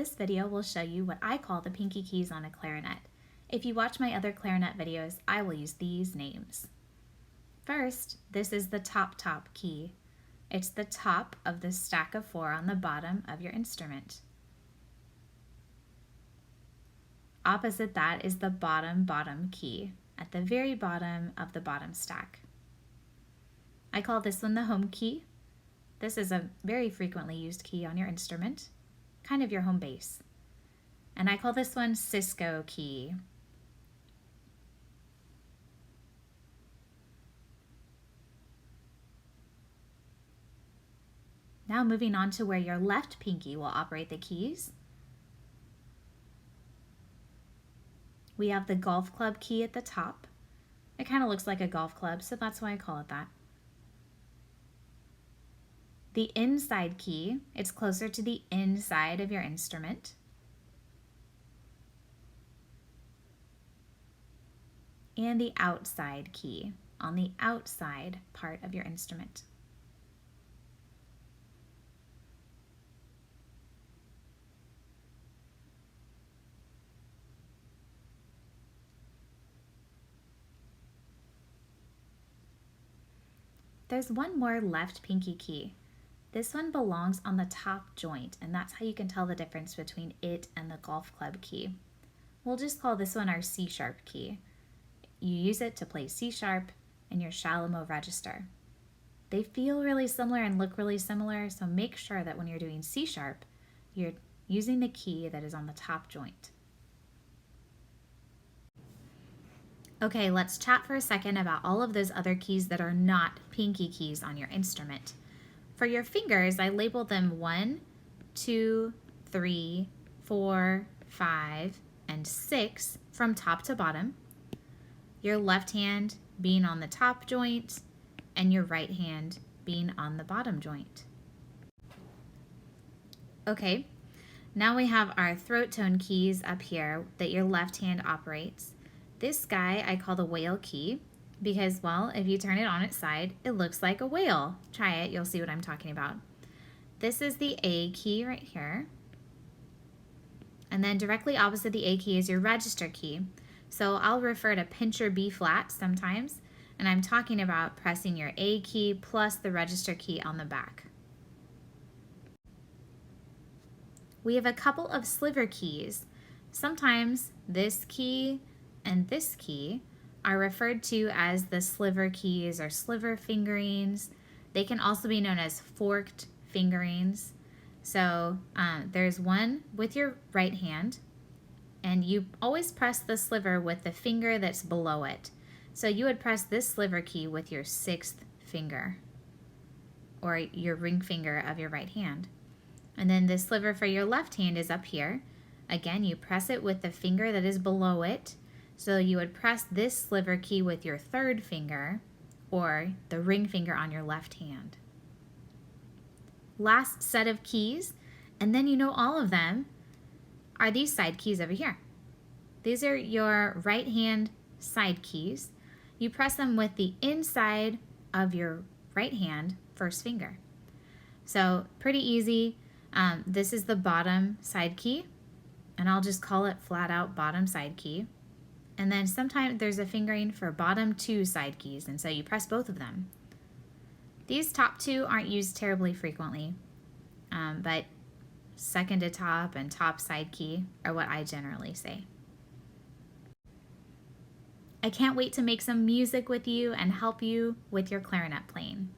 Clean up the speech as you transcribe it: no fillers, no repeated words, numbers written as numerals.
This video will show you what I call the pinky keys on a clarinet. If you watch my other clarinet videos, I will use these names. First, this is the top key. It's the top of the stack of 4 on the bottom of your instrument. Opposite that is the bottom key at the very bottom of the bottom stack. I call this one the home key. This is a very frequently used key on your instrument, kind of your home base. And I call this one Cisco key. Now moving on to where your left pinky will operate the keys. We have the golf club key at the top. It kind of looks like a golf club, so that's why I call it that. The inside key, it's closer to the inside of your instrument. And the outside key, on the outside part of your instrument. There's one more left pinky key. This one belongs on the top joint, and that's how you can tell the difference between it and the golf club key. We'll just call this one our C sharp key. You use it to play C sharp in your shallow mode register. They feel really similar and look really similar, so make sure that when you're doing C sharp, you're using the key that is on the top joint. Okay, let's chat for a second about all of those other keys that are not pinky keys on your instrument. For your fingers, I labeled them 1, 2, 3, 4, 5, and 6 from top to bottom. Your left hand being on the top joint and your right hand being on the bottom joint. Okay, now we have our throat tone keys up here that your left hand operates. This guy I call the whale key because, well, if you turn it on its side, it looks like a whale. Try it, you'll see what I'm talking about. This is the A key right here. And then directly opposite the A key is your register key. So I'll refer to pinch or B flat sometimes, and I'm talking about pressing your A key plus the register key on the back. We have a couple of sliver keys. Sometimes this key and this key are referred to as the sliver keys or sliver fingerings. They can also be known as forked fingerings. So there's one with your right hand, and you always press the sliver with the finger that's below it. So you would press this sliver key with your 6th finger, or your ring finger of your right hand. And then the sliver for your left hand is up here. Again, you press it with the finger that is below it. So you would press this sliver key with your 3rd finger, or the ring finger on your left hand. Last set of keys, and then you know all of them, are these side keys over here. These are your right hand side keys. You press them with the inside of your right hand 1st finger. So pretty easy. This is the bottom side key, and I'll just call it flat out bottom side key. And then sometimes there's a fingering for bottom 2 side keys, and so you press both of them. These top 2 aren't used terribly frequently, but second to top and top side key are what I generally say. I can't wait to make some music with you and help you with your clarinet playing.